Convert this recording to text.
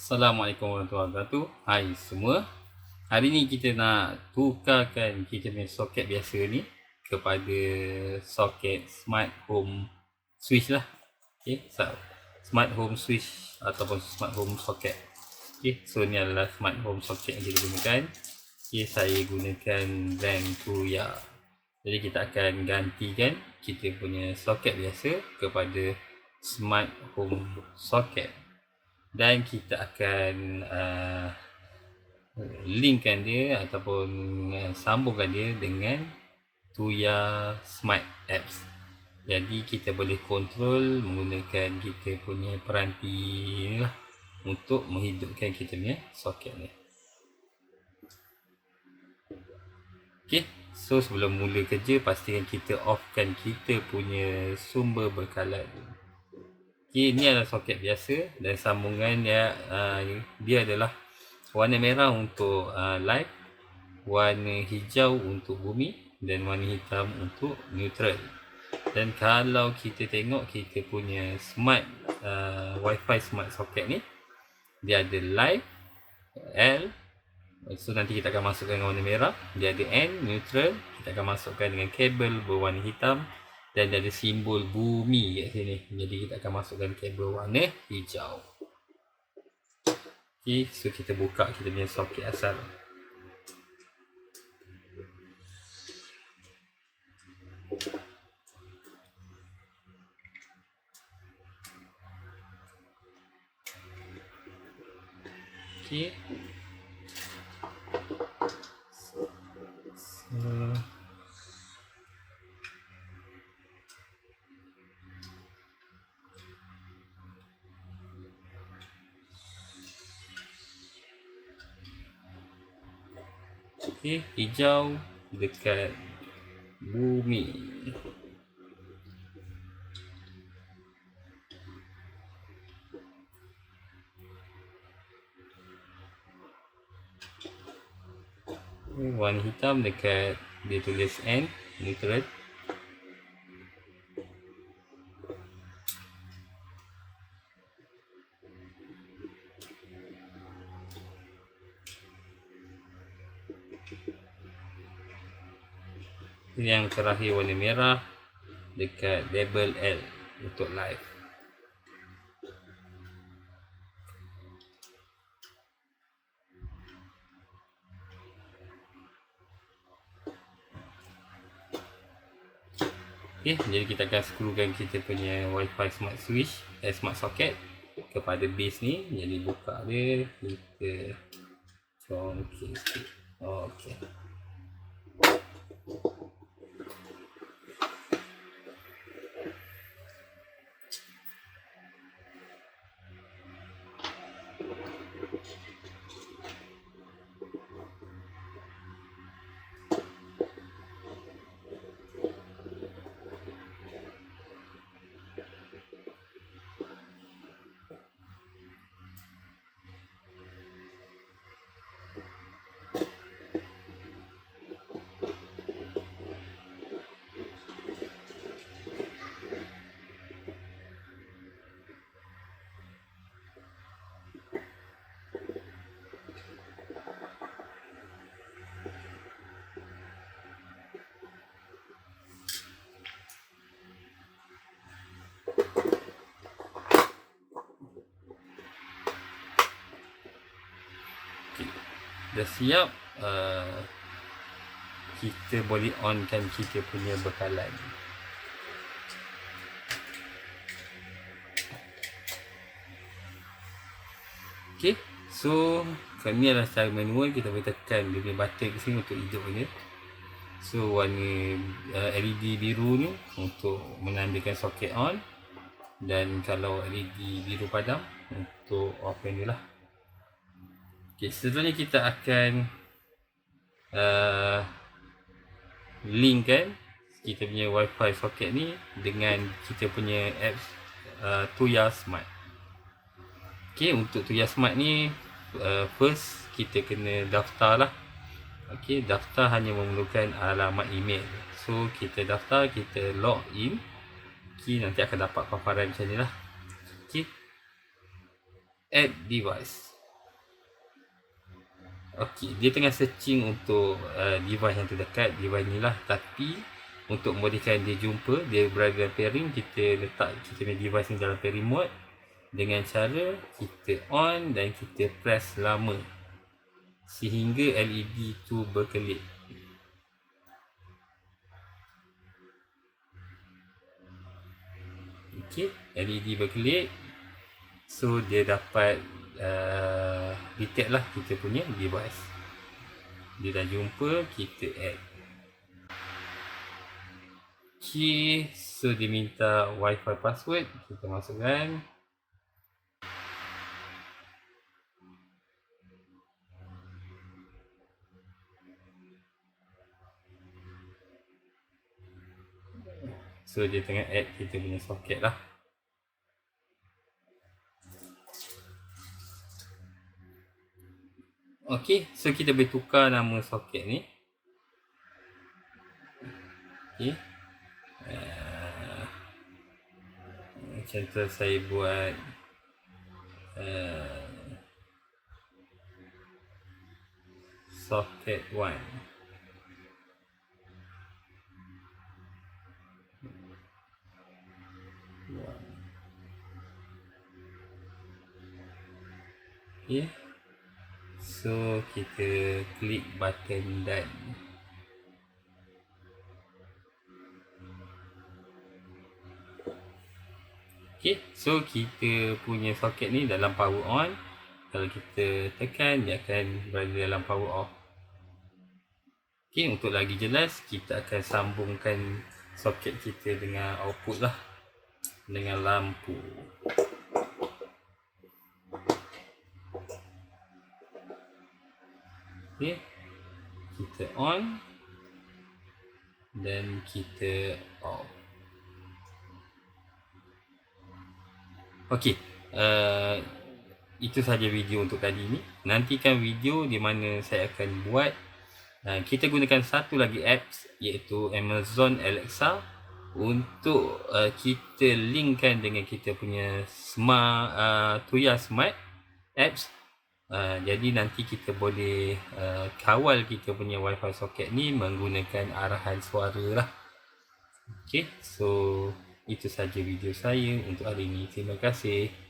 Assalamualaikum warahmatullahi wabarakatuh. Hai semua. Hari ni kita nak tukarkan kita punya soket biasa ni kepada soket smart home switch lah. Okay, smart home switch ataupun smart home socket. Okay, so ni adalah smart home socket yang kita gunakan. Okay, saya gunakan brand tuya. Jadi kita akan gantikan kita punya soket biasa kepada smart home socket. Dan kita akan linkkan dia ataupun sambungkan dia dengan tuya smart apps. Jadi kita boleh kontrol menggunakan kita punya peranti ni lah untuk menghidupkan kita punya soket ni. Okay, so sebelum mula kerja pastikan kita offkan kita punya sumber berkalat. Okay, ini adalah soket biasa dan sambungan dia adalah warna merah untuk live, warna hijau untuk bumi dan warna hitam untuk neutral. Dan kalau kita tengok kita punya smart wifi smart socket ni, dia ada live, L, so nanti kita akan masukkan dengan warna merah. Dia ada N, neutral, kita akan masukkan dengan kabel berwarna hitam. Dan ada simbol bumi kat sini. Jadi kita akan masukkan kabel warna hijau. Okay, so kita buka kita punya soket asal. Okay. Okay, hijau dekat bumi. Warna hitam dekat dia tulis N, neutral. Yang terakhir warna merah dekat label L untuk live. Okay, jadi kita akan screwkan kita punya wifi smart switch, smart socket kepada base ni. Jadi buka dia, kita congkak sikit. Okay. Dah siap, kita boleh onkan kita punya bekalan. Okay, so ni adalah secara manual. Kita boleh tekan dia punya button ke sini untuk hidup dia. So warna LED biru ni untuk menandakan soket on, dan kalau LED biru padam untuk offkan dia lah. Okay, seterusnya kita akan linkkan kita punya wifi socket ni dengan kita punya apps tuya smart. Okay, untuk tuya smart ni first kita kena daftar lah. Okay, daftar hanya memerlukan alamat email. So kita daftar, kita log in. Okay, nanti akan dapat paparan macam ni lah. Okay, add device. Okey, dia tengah searching untuk device yang terdekat, device ni lah. Tapi untuk membolehkan dia jumpa, dia berada dalam pairing, kita letak kita punya device ni dalam pairing mode dengan cara kita on dan kita press lama sehingga LED tu berkelip. Okey, LED berkelip. So dia dapat detect lah kita punya device. Dia dah jumpa, kita add. Okay, so dia minta wifi password, kita masukkan. So dia tengah add kita punya soket lah. Okay, so kita boleh tukar nama soket ni. Okay, contoh saya buat soket 1. Okay, so kita klik button done. Okay, so kita punya soket ni dalam power on. Kalau kita tekan, dia akan berada dalam power off. Okay, untuk lagi jelas, kita akan sambungkan soket kita dengan output lah, dengan lampu. Okay, kita on dan kita off. Okay, itu sahaja video untuk kali ini. Nantikan video di mana saya akan buat. Kita gunakan satu lagi apps, iaitu Amazon Alexa, untuk kita linkkan dengan kita punya tuya smart apps. Jadi nanti kita boleh kawal kita punya wifi soket ni menggunakan arahan suara lah. Okay, so itu saja video saya untuk hari ini. Terima kasih.